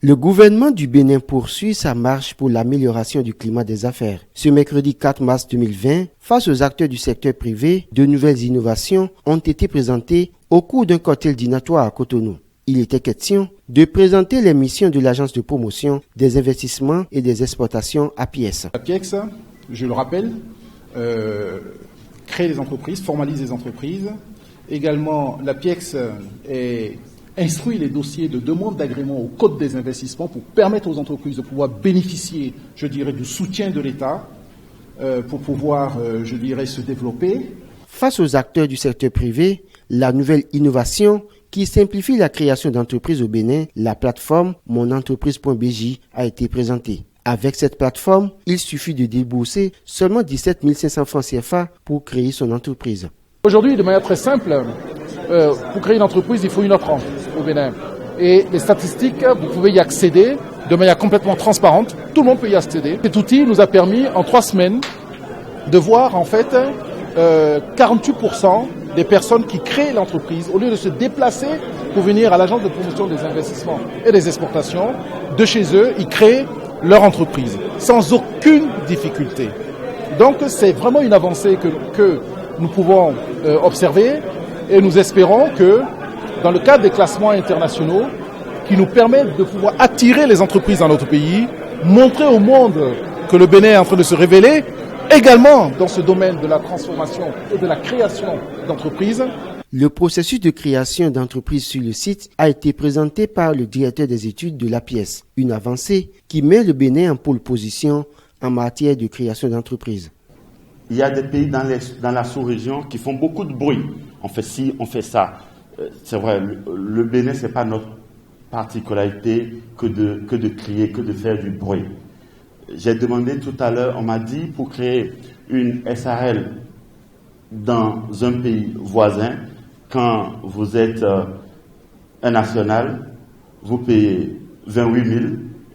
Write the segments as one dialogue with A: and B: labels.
A: Le gouvernement du Bénin poursuit sa marche pour l'amélioration du climat des affaires. Ce mercredi 4 mars 2020, face aux acteurs du secteur privé, de nouvelles innovations ont été présentées au cours d'un cocktail dînatoire à Cotonou. Il était question de présenter les missions de l'Agence de promotion des investissements et des exportations APIEX.
B: APIEX, je le rappelle, crée des entreprises, formalise des entreprises. Également, l'APIEX instruit les dossiers de demande d'agrément au Code des investissements pour permettre aux entreprises de pouvoir bénéficier, du soutien de l'État pour pouvoir, se développer.
A: Face aux acteurs du secteur privé, la nouvelle innovation qui simplifie la création d'entreprises au Bénin, la plateforme monentreprise.bj a été présentée. Avec cette plateforme, il suffit de débourser seulement 17 500 francs CFA pour créer son entreprise.
B: Aujourd'hui, de manière très simple, pour créer une entreprise, il faut une offre au Bénin. Et les statistiques, vous pouvez y accéder de manière complètement transparente. Tout le monde peut y accéder. Cet outil nous a permis, en 3 semaines, de voir en fait 48% des personnes qui créent l'entreprise, au lieu de se déplacer pour venir à l'agence de promotion des investissements et des exportations, de chez eux, ils créent leur entreprise sans aucune difficulté. Donc c'est vraiment une avancée que nous pouvons observer et nous espérons que dans le cadre des classements internationaux qui nous permettent de pouvoir attirer les entreprises dans notre pays, montrer au monde que le Bénin est en train de se révéler également dans ce domaine de la transformation et de la création d'entreprises.
A: Le processus de création d'entreprises sur le site a été présenté par le directeur des études de l'APIEX, une avancée qui met le Bénin en pole position en matière de création d'entreprises.
C: Il y a des pays dans la sous-région qui font beaucoup de bruit. On fait ci, on fait ça. C'est vrai, le Bénin, ce n'est pas notre particularité que de crier, que de faire du bruit. J'ai demandé tout à l'heure, on m'a dit, pour créer une SARL dans un pays voisin, quand vous êtes un national, vous payez 28 000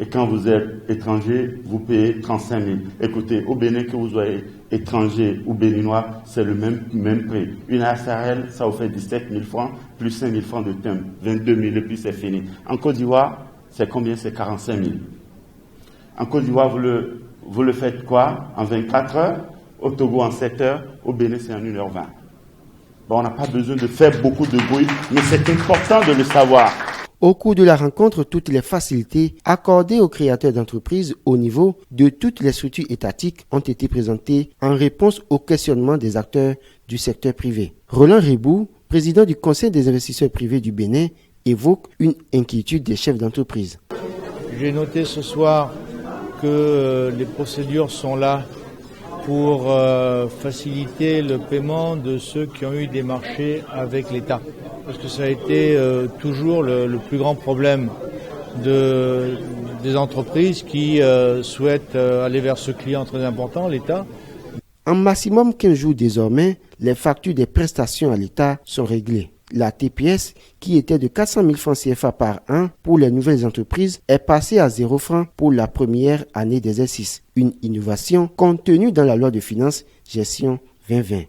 C: et quand vous êtes étranger, vous payez 35 000. Écoutez, au Bénin, que vous soyez étranger ou béninois, c'est le même prix. Une SARL, ça vous fait 17 000 francs, plus 5 000 francs de thème, 22 000 et puis c'est fini. En Côte d'Ivoire, c'est combien? C'est 45 000. En Côte d'Ivoire, vous le faites quoi? En 24 heures, au Togo en 7 heures, au Bénin c'est en 1h20. Bon, on n'a pas besoin de faire beaucoup de bruit, mais c'est important de le savoir.
A: Au cours de la rencontre, toutes les facilités accordées aux créateurs d'entreprises au niveau de toutes les structures étatiques ont été présentées en réponse aux questionnements des acteurs du secteur privé. Roland Ribou, président du Conseil des investisseurs privés du Bénin, évoque une inquiétude des chefs d'entreprise.
D: J'ai noté ce soir que les procédures sont là pour faciliter le paiement de ceux qui ont eu des marchés avec l'État. Parce que ça a été toujours le plus grand problème des entreprises qui souhaitent aller vers ce client très important, l'État.
A: En maximum 15 jours désormais, les factures des prestations à l'État sont réglées. La TPS, qui était de 400 000 francs CFA par an pour les nouvelles entreprises, est passée à 0 francs pour la première année d'exercice. Une innovation contenue dans la loi de finances gestion 2020.